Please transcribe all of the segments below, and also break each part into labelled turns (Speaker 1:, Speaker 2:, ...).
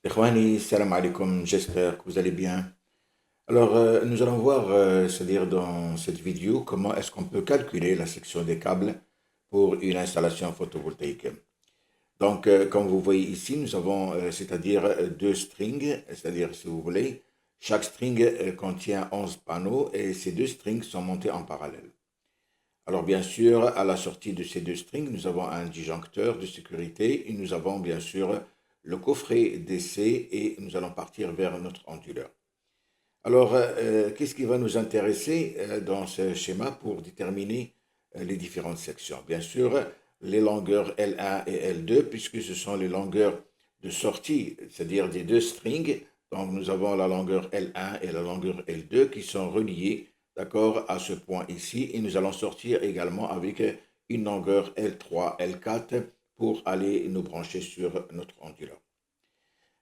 Speaker 1: Ikhwani, salam alaikum, j'espère que vous allez bien. Alors, nous allons voir, c'est-à-dire dans cette vidéo, comment est-ce qu'on peut calculer la section des câbles pour une installation photovoltaïque. Donc, comme vous voyez ici, nous avons, c'est-à-dire deux strings, c'est-à-dire, si vous voulez, chaque string contient 11 panneaux et ces deux strings sont montés en parallèle. Alors, bien sûr, à la sortie de ces deux strings, nous avons un disjoncteur de sécurité et nous avons, bien sûr, le coffret d'essai et nous allons partir vers notre onduleur. Alors, qu'est-ce qui va nous intéresser dans ce schéma pour déterminer les différentes sections? Bien sûr, les longueurs L1 et L2, puisque ce sont les longueurs de sortie, c'est-à-dire des deux strings. Donc, nous avons la longueur L1 et la longueur L2 qui sont reliées, d'accord, à ce point ici. Et nous allons sortir également avec une longueur L3, L4 pour aller nous brancher sur notre onduleur.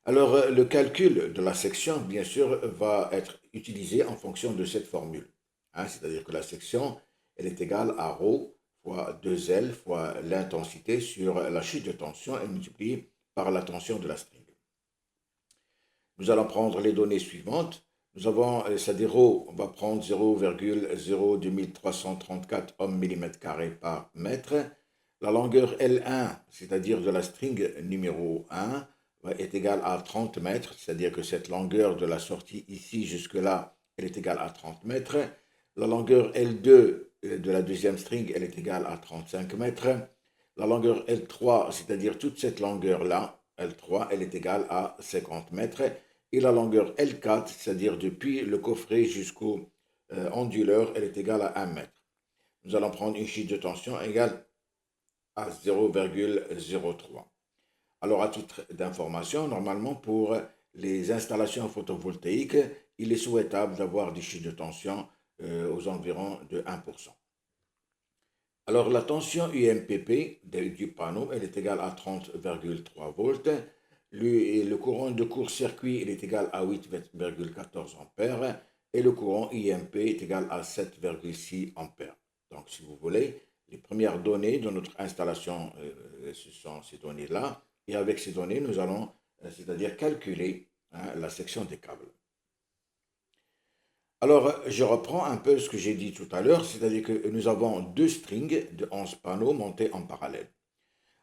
Speaker 1: Alors, le calcul de la section, bien sûr, va être utilisé en fonction de cette formule. C'est-à-dire que la section, elle est égale à ρ fois 2L fois l'intensité sur la chute de tension et multipliée par la tension de la string. Nous allons prendre les données suivantes. Nous avons, c'est-à-dire ρ, on va prendre 0,02334 ohms mm carré par mètre. La longueur L1, c'est-à-dire de la string numéro 1, est égale à 30 mètres, c'est-à-dire que cette longueur de la sortie ici jusque-là, elle est égale à 30 mètres. La longueur L2 de la deuxième string, elle est égale à 35 mètres. La longueur L3, c'est-à-dire toute cette longueur-là, L3, elle est égale à 50 mètres. Et la longueur L4, c'est-à-dire depuis le coffret jusqu'au onduleur, elle est égale à 1 mètre. Nous allons prendre une chute de tension égale à 0,03. Alors, à titre d'information, normalement, pour les installations photovoltaïques, il est souhaitable d'avoir des chutes de tension aux environs de 1%. Alors, la tension UMPP du panneau, elle est égale à 30,3 volts. Le courant de court-circuit, il est égal à 8,14 ampères. Et le courant IMP est égal à 7,6 ampères. Donc, si vous voulez, les premières données de notre installation, ce sont ces données-là. Et avec ces données, nous allons, c'est-à-dire calculer la section des câbles. Alors, je reprends un peu ce que j'ai dit tout à l'heure, c'est-à-dire que nous avons deux strings de 11 panneaux montés en parallèle.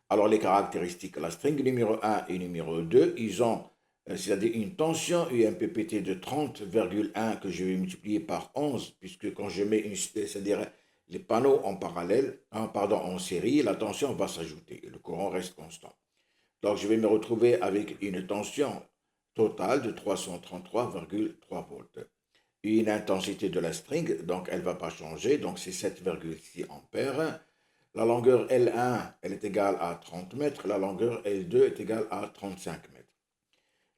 Speaker 1: Alors, les caractéristiques, la string numéro 1 et numéro 2, ils ont, c'est-à-dire une tension UMPPT de 30,1 que je vais multiplier par 11, puisque quand je mets c'est-à-dire les panneaux en parallèle, en série, la tension va s'ajouter et le courant reste constant. Donc, je vais me retrouver avec une tension totale de 333,3 volts. Une intensité de la string, donc elle ne va pas changer, donc c'est 7,6 ampères. La longueur L1, elle est égale à 30 mètres, la longueur L2 est égale à 35 mètres.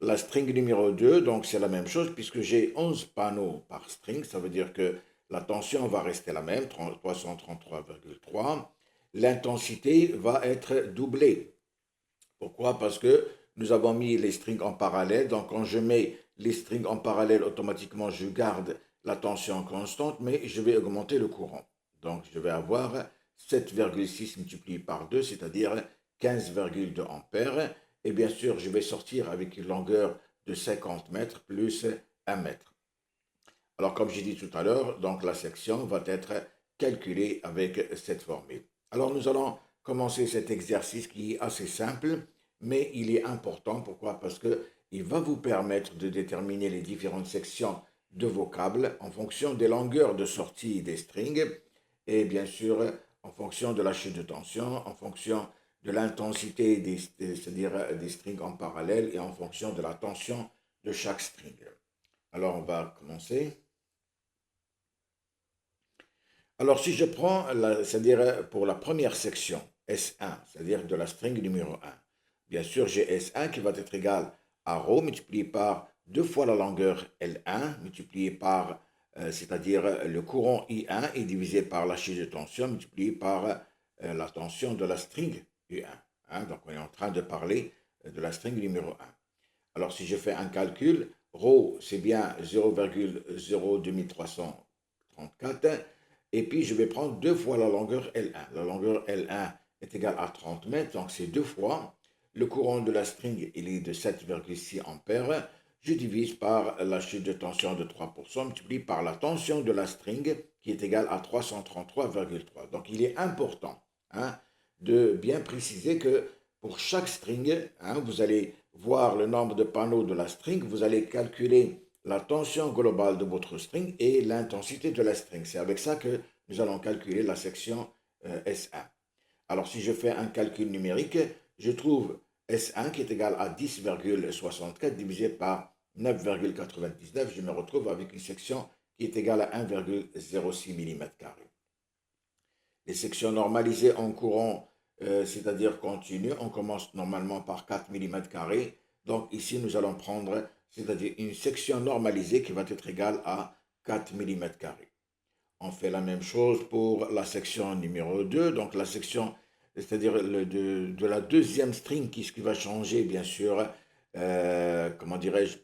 Speaker 1: La string numéro 2, donc c'est la même chose, puisque j'ai 11 panneaux par string, ça veut dire que la tension va rester la même, 333,3. L'intensité va être doublée. Pourquoi? Parce que nous avons mis les strings en parallèle. Donc, quand je mets les strings en parallèle, automatiquement, je garde la tension constante, mais je vais augmenter le courant. Donc, je vais avoir 7,6 multiplié par 2, c'est-à-dire 15,2 ampères. Et bien sûr, je vais sortir avec une longueur de 50 mètres plus 1 mètre. Alors, comme j'ai dit tout à l'heure, donc la section va être calculée avec cette formule. Alors, nous allons commencer cet exercice qui est assez simple, mais il est important. Pourquoi? Parce qu'il va vous permettre de déterminer les différentes sections de vos câbles en fonction des longueurs de sortie des strings et bien sûr en fonction de la chute de tension, en fonction de l'intensité c'est-à-dire des strings en parallèle et en fonction de la tension de chaque string. Alors, on va commencer. Alors, si je prends, c'est-à-dire pour la première section, S1, c'est-à-dire de la string numéro 1, bien sûr, j'ai S1 qui va être égal à ρ multiplié par 2 fois la longueur L1 multiplié par, c'est-à-dire le courant I1 et divisé par la chute de tension multiplié par la tension de la string U1. Donc, on est en train de parler de la string numéro 1. Alors, si je fais un calcul, ρ, c'est bien 0,02334. Et puis, je vais prendre 2 fois la longueur L1. La longueur L1 est égale à 30 mètres, donc c'est 2 fois le courant de la string, il est de 7,6 ampères. Je divise par la chute de tension de 3%, multiplié par la tension de la string, qui est égale à 333,3. Donc, il est important, hein, de bien préciser que pour chaque string, hein, vous allez voir le nombre de panneaux de la string, vous allez calculer la tension globale de votre string et l'intensité de la string. C'est avec ça que nous allons calculer la section S1. Alors, si je fais un calcul numérique, je trouve S1 qui est égal à 10,64 divisé par 9,99. Je me retrouve avec une section qui est égale à 1,06 mm². Les sections normalisées en courant, c'est-à-dire continu, on commence normalement par 4 mm². Donc ici, nous allons prendre, c'est-à-dire une section normalisée qui va être égale à 4 mm². On fait la même chose pour la section numéro 2, donc la section, c'est-à-dire de la deuxième string qui va changer, bien sûr, comment dirais-je,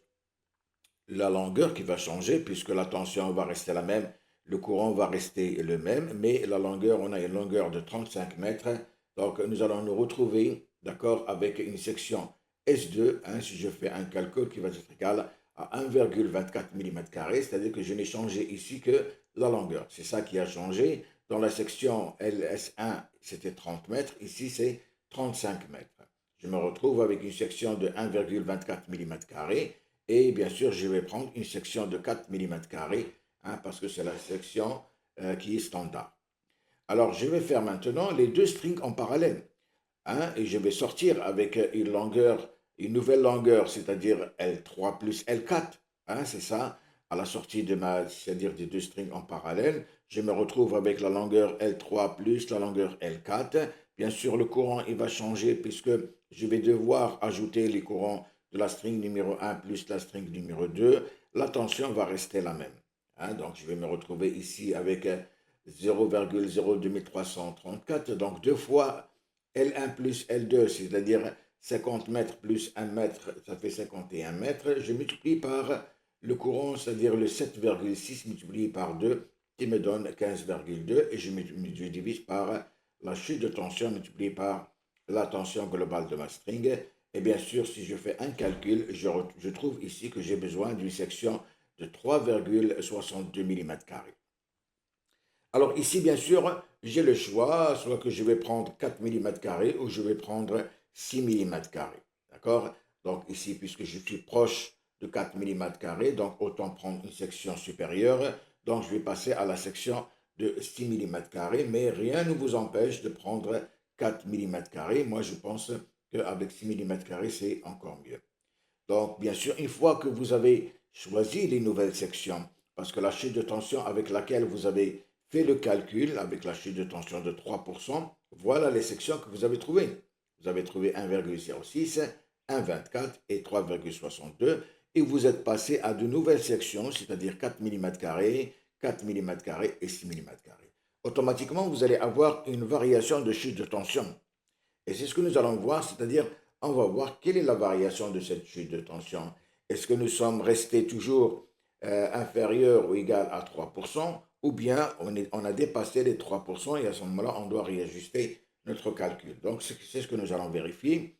Speaker 1: la longueur qui va changer puisque la tension va rester la même, le courant va rester le même, mais la longueur, on a une longueur de 35 mètres. Donc nous allons nous retrouver, d'accord, avec une section S2, hein, si je fais un calcul qui va être égal à 1,24 mm², c'est-à-dire que je n'ai changé ici que la longueur. C'est ça qui a changé. Dans la section LS1, c'était 30 mètres, ici c'est 35 mètres. Je me retrouve avec une section de 1,24 mm². Et bien sûr, je vais prendre une section de 4 mm², hein, parce que c'est la section qui est standard. Alors, je vais faire maintenant les deux strings en parallèle, hein, et je vais sortir avec une longueur, une nouvelle longueur, c'est-à-dire L3 plus L4, hein, c'est ça, à la sortie de c'est-à-dire des deux strings en parallèle. Je me retrouve avec la longueur L3 plus la longueur L4. Bien sûr, le courant, il va changer puisque je vais devoir ajouter les courants de la string numéro 1 plus la string numéro 2. La tension va rester la même, hein. Donc, je vais me retrouver ici avec 0,02334, donc deux fois L1 plus L2, c'est-à-dire 50 mètres plus 1 mètre, ça fait 51 mètres. Je multiplie par le courant, c'est-à-dire le 7,6 multiplié par 2, qui me donne 15,2, et je divise par la chute de tension multipliée par la tension globale de ma string. Et bien sûr, si je fais un calcul, je trouve ici que j'ai besoin d'une section de 3,62 mm². Alors ici, bien sûr, j'ai le choix, soit que je vais prendre 4 mm² ou je vais prendre 6 mm². D'accord? Donc ici, puisque je suis proche de 4 mm², donc autant prendre une section supérieure. Donc je vais passer à la section de 6 mm², mais rien ne vous empêche de prendre 4 mm². Moi, je pense qu'avec 6 mm², c'est encore mieux. Donc, bien sûr, une fois que vous avez choisi les nouvelles sections, parce que la chute de tension avec laquelle vous avez fait le calcul, avec la chute de tension de 3%, voilà les sections que vous avez trouvées. Vous avez trouvé 1,06, 1,24 et 3,62, et vous êtes passé à de nouvelles sections, c'est-à-dire 4 mm², 4 mm² et 6 mm². Automatiquement, vous allez avoir une variation de chute de tension. Et c'est ce que nous allons voir, c'est-à-dire, on va voir quelle est la variation de cette chute de tension. Est-ce que nous sommes restés toujours inférieurs ou égal à 3%, ou bien on a dépassé les 3% et à ce moment-là, on doit réajuster notre calcul. Donc, c'est ce que nous allons vérifier.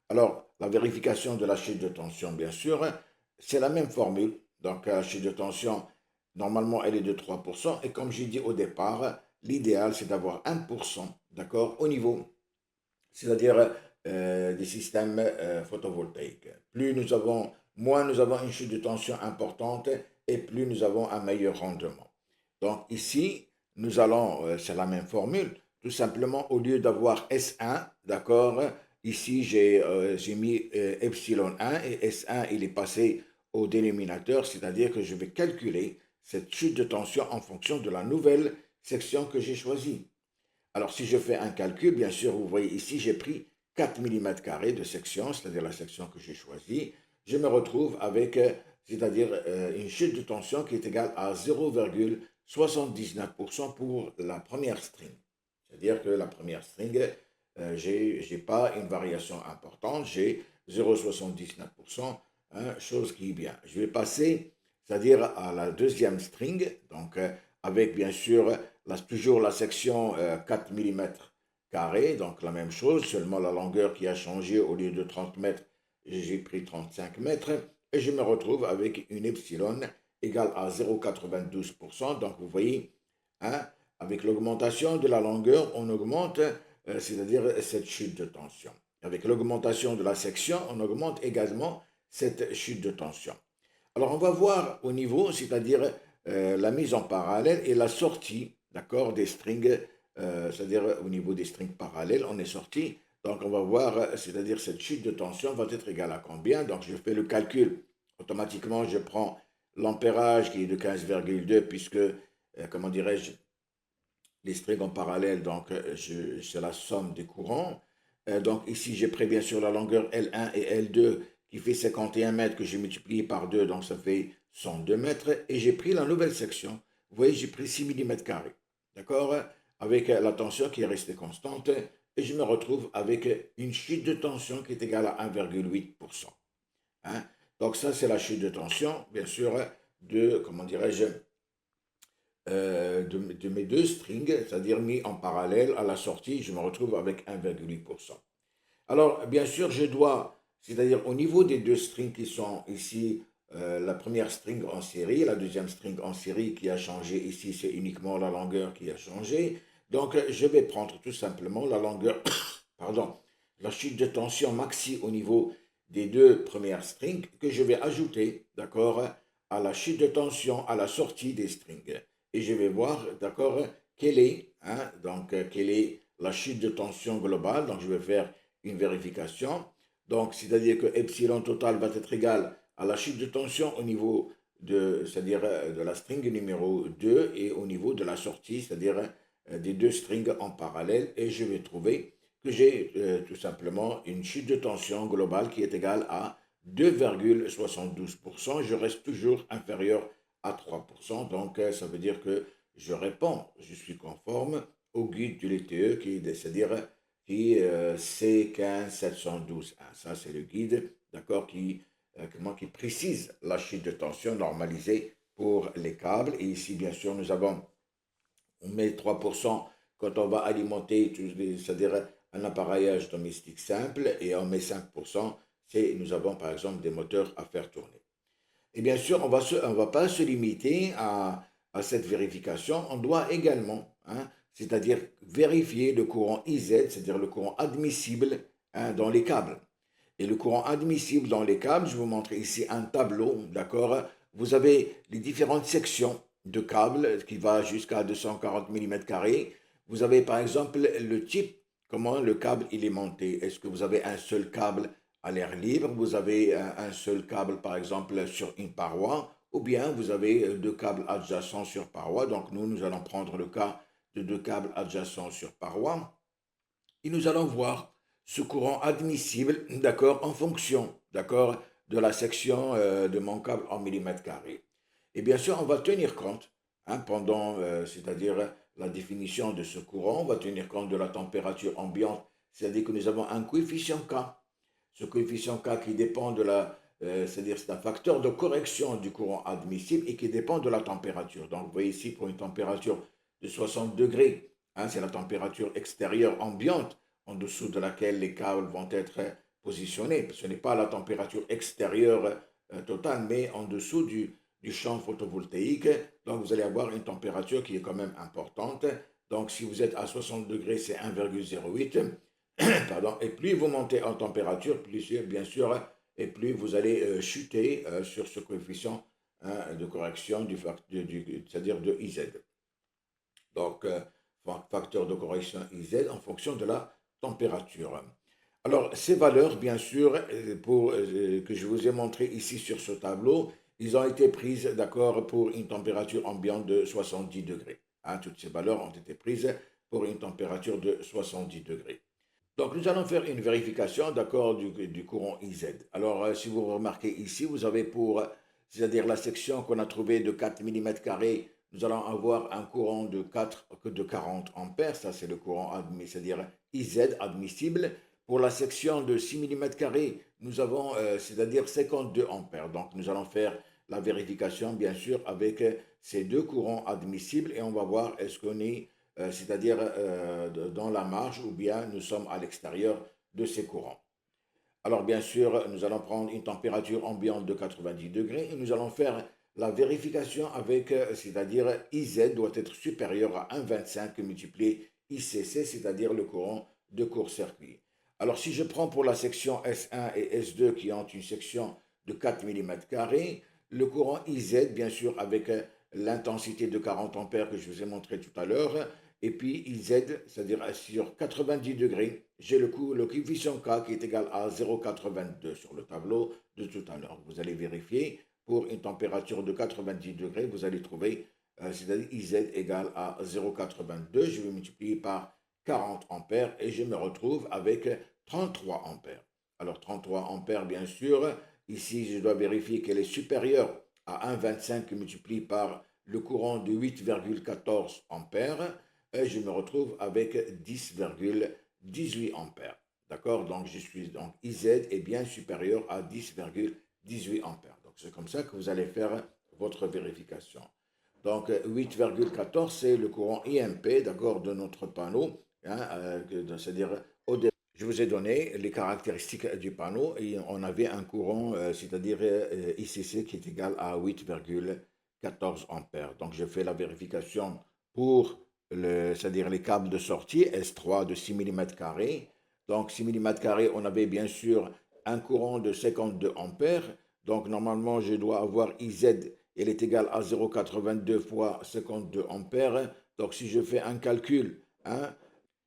Speaker 1: Alors, la vérification de la chute de tension, bien sûr, c'est la même formule. Donc, la chute de tension, normalement, elle est de 3%. Et comme j'ai dit au départ, l'idéal, c'est d'avoir 1%, d'accord, au niveau, c'est-à-dire des systèmes photovoltaïques. Moins nous avons une chute de tension importante et plus nous avons un meilleur rendement. Donc ici, nous allons, c'est la même formule, tout simplement au lieu d'avoir S1, d'accord, ici j'ai mis epsilon 1 et S1 il est passé au dénominateur, c'est-à-dire que je vais calculer cette chute de tension en fonction de la nouvelle section que j'ai choisie. Alors, si je fais un calcul, bien sûr, vous voyez ici, j'ai pris 4 mm² de section, c'est-à-dire la section que j'ai choisie. Je me retrouve avec, c'est-à-dire une chute de tension qui est égale à 0,79% pour la première string. C'est-à-dire que la première string, je n'ai pas une variation importante, j'ai 0,79%, hein, chose qui est bien. Je vais passer, c'est-à-dire à la deuxième string, donc avec bien sûr toujours la section 4 mm carrés, donc la même chose, seulement la longueur qui a changé, au lieu de 30 mètres, j'ai pris 35 mètres, et je me retrouve avec une epsilon égale à 0,92%. Donc vous voyez, hein, avec l'augmentation de la longueur, on augmente, c'est-à-dire cette chute de tension. Avec l'augmentation de la section, on augmente également cette chute de tension. Alors on va voir au niveau, c'est-à-dire la mise en parallèle et la sortie, d'accord, des strings, c'est-à-dire au niveau des strings parallèles, on est sorti. Donc on va voir, c'est-à-dire cette chute de tension va être égale à combien. Donc je fais le calcul. Automatiquement, je prends l'ampérage qui est de 15,2 puisque, comment dirais-je, les strings en parallèle, donc c'est la somme des courants. Donc ici, j'ai pris bien sûr la longueur L1 et L2 qui fait 51 mètres que j'ai multiplié par 2, donc ça fait 102 mètres. Et j'ai pris la nouvelle section. Vous voyez, j'ai pris 6 mm carrés. D'accord? Avec la tension qui est restée constante. Et je me retrouve avec une chute de tension qui est égale à 1,8%. Hein? Donc ça, c'est la chute de tension, bien sûr, de, comment dirais-je, de mes deux strings, c'est-à-dire mis en parallèle à la sortie, je me retrouve avec 1,8%. Alors, bien sûr, je dois, c'est-à-dire au niveau des deux strings qui sont ici, la première string en série, la deuxième string en série qui a changé ici, c'est uniquement la longueur qui a changé. Donc, je vais prendre tout simplement la longueur, pardon, la chute de tension maxi au niveau des deux premières strings que je vais ajouter, d'accord, à la chute de tension à la sortie des strings. Et je vais voir, d'accord, quelle est, hein, donc, quelle est la chute de tension globale. Donc, je vais faire une vérification. Donc, c'est-à-dire que epsilon total va être égal à la chute de tension au niveau de, c'est-à-dire de la string numéro 2 et au niveau de la sortie, c'est-à-dire des deux strings en parallèle. Et je vais trouver que j'ai tout simplement une chute de tension globale qui est égale à 2,72%. Je reste toujours inférieur à 3%. Donc, ça veut dire que je réponds, je suis conforme au guide du LTE, c'est-à-dire qui C15712. Ça, c'est le guide, d'accord, qui précise la chute de tension normalisée pour les câbles. Et ici, bien sûr, on met 3% quand on va alimenter, c'est-à-dire un appareillage domestique simple, et on met 5%, nous avons par exemple des moteurs à faire tourner. Et bien sûr, on ne va pas se limiter à cette vérification, on doit également, hein, c'est-à-dire vérifier le courant IZ, c'est-à-dire le courant admissible, hein, dans les câbles. Et le courant admissible dans les câbles, je vous montre ici un tableau, d'accord? Vous avez les différentes sections de câbles qui va jusqu'à 240 mm². Vous avez par exemple le type, comment le câble il est monté. Est-ce que vous avez un seul câble à l'air libre, vous avez un seul câble par exemple sur une paroi, ou bien vous avez deux câbles adjacents sur paroi. Donc nous allons prendre le cas de deux câbles adjacents sur paroi. Et nous allons voir ce courant admissible, d'accord, en fonction, d'accord, de la section de mon câble en millimètres carrés. Et bien sûr, on va tenir compte, hein, pendant, c'est-à-dire la définition de ce courant, on va tenir compte de la température ambiante, c'est-à-dire que nous avons un coefficient K. Ce coefficient K qui dépend de la, c'est-à-dire c'est un facteur de correction du courant admissible et qui dépend de la température. Donc vous voyez ici pour une température de 60 degrés, hein, c'est la température extérieure ambiante en dessous de laquelle les câbles vont être positionnés. Ce n'est pas la température extérieure totale, mais en dessous du champ photovoltaïque. Donc vous allez avoir une température qui est quand même importante. Donc si vous êtes à 60 degrés, c'est 1,08. Pardon, et plus vous montez en température, plus bien sûr, et plus vous allez chuter sur ce coefficient, hein, de correction c'est-à-dire de IZ. Donc, facteur de correction IZ en fonction de la température. Alors, ces valeurs, bien sûr, que je vous ai montré ici sur ce tableau, ils ont été prises, d'accord, pour une température ambiante de 70 degrés. Hein, toutes ces valeurs ont été prises pour une température de 70 degrés. Donc, nous allons faire une vérification, d'accord, du courant IZ. Alors, si vous remarquez ici, vous avez c'est-à-dire la section qu'on a trouvée de 4 mm², nous allons avoir un courant de 40 ampères. Ça, c'est le courant admis, c'est-à-dire IZ admissible. Pour la section de 6 mm², nous avons, c'est-à-dire 52 ampères. Donc, nous allons faire la vérification, bien sûr, avec ces deux courants admissibles et on va voir est-ce qu'on est c'est-à-dire dans la marge ou bien nous sommes à l'extérieur de ces courants. Alors bien sûr, nous allons prendre une température ambiante de 90 degrés et nous allons faire la vérification avec, c'est-à-dire IZ doit être supérieur à 1,25 multiplié ICC, c'est-à-dire le courant de court-circuit. Alors si je prends pour la section S1 et S2 qui ont une section de 4 mm², le courant IZ, bien sûr avec l'intensité de 40 ampères que je vous ai montré tout à l'heure, et puis IZ, c'est-à-dire sur 90 degrés, j'ai le coefficient K qui est égal à 0,82 sur le tableau de tout à l'heure. Vous allez vérifier, pour une température de 90 degrés, vous allez trouver, c'est-à-dire IZ égale à 0,82. Je vais multiplier par 40 ampères et je me retrouve avec 33 ampères. Alors 33 ampères, bien sûr, ici je dois vérifier qu'elle est supérieure à 1,25 multiplié par le courant de 8,14 ampères. Et je me retrouve avec 10,18 ampères. D'accord? Donc, IZ est bien supérieur à 10,18 ampères. Donc, c'est comme ça que vous allez faire votre vérification. Donc, 8,14, c'est le courant IMP, d'accord, de notre panneau. Hein, c'est-à-dire, je vous ai donné les caractéristiques du panneau et on avait un courant, c'est-à-dire ICC, qui est égal à 8,14 ampères. Donc, je fais la vérification pour c'est-à-dire les câbles de sortie S3 de 6 mm². Donc 6 mm², on avait bien sûr un courant de 52 ampères. Donc normalement, je dois avoir IZ, elle est égale à 0,82 fois 52 ampères. Donc si je fais un calcul, hein,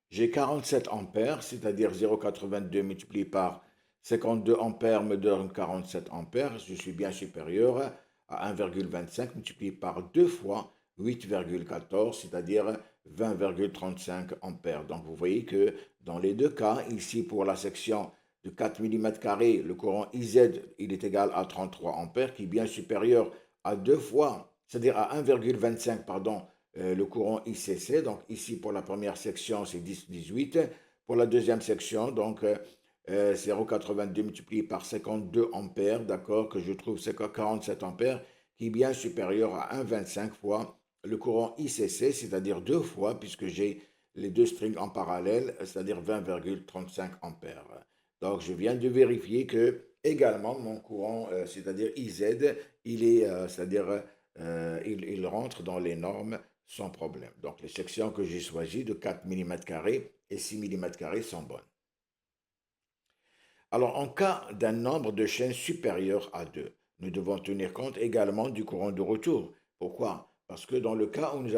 Speaker 1: j'ai 47 ampères, c'est-à-dire 0,82 multiplié par 52 ampères me donne 47 ampères. Je suis bien supérieur à 1,25 multiplié par 2 fois 8,14, c'est-à-dire 20,35 ampères. Donc vous voyez que dans les deux cas, ici pour la section de 4 mm², le courant IZ, il est égal à 33 ampères, qui est bien supérieur à 2 fois, c'est-à-dire à 1,25, pardon, le courant ICC. Donc ici pour la première section, c'est 10,18. Pour la deuxième section, donc 0,82 multiplié par 52 ampères, d'accord, que je trouve c'est 47 ampères, qui est bien supérieur à 1,25 fois le courant ICC, c'est-à-dire deux fois, puisque j'ai les deux strings en parallèle, c'est-à-dire 20,35 ampères. Donc, je viens de vérifier que également mon courant, c'est-à-dire IZ, il est, c'est-à-dire, il rentre dans les normes sans problème. Donc, les sections que j'ai choisies de 4 mm² et 6 mm² sont bonnes. Alors, en cas d'un nombre de chaînes supérieur à 2, nous devons tenir compte également du courant de retour. Pourquoi? Parce que dans le cas où nous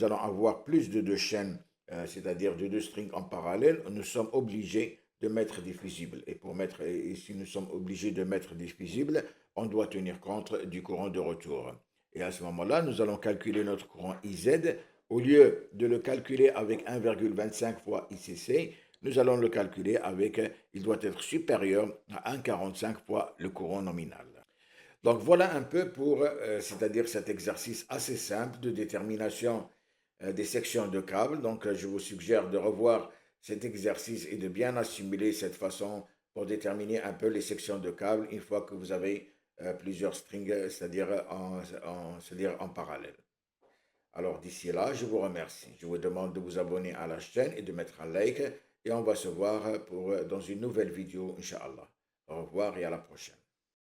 Speaker 1: allons avoir plus de deux chaînes, c'est-à-dire de deux strings en parallèle, nous sommes obligés de mettre des fusibles. Et si nous sommes obligés de mettre des fusibles, on doit tenir compte du courant de retour. Et à ce moment-là, nous allons calculer notre courant IZ. Au lieu de le calculer avec 1,25 fois ICC, nous allons le calculer avec, il doit être supérieur à 1,45 fois le courant nominal. Donc voilà un peu pour, c'est-à-dire cet exercice assez simple de détermination des sections de câbles. Donc je vous suggère de revoir cet exercice et de bien assimiler cette façon pour déterminer un peu les sections de câbles une fois que vous avez plusieurs strings, c'est-à-dire en parallèle. Alors d'ici là, je vous remercie. Je vous demande de vous abonner à la chaîne et de mettre un like. Et on va se voir dans une nouvelle vidéo, Inch'Allah. Au revoir et à la prochaine.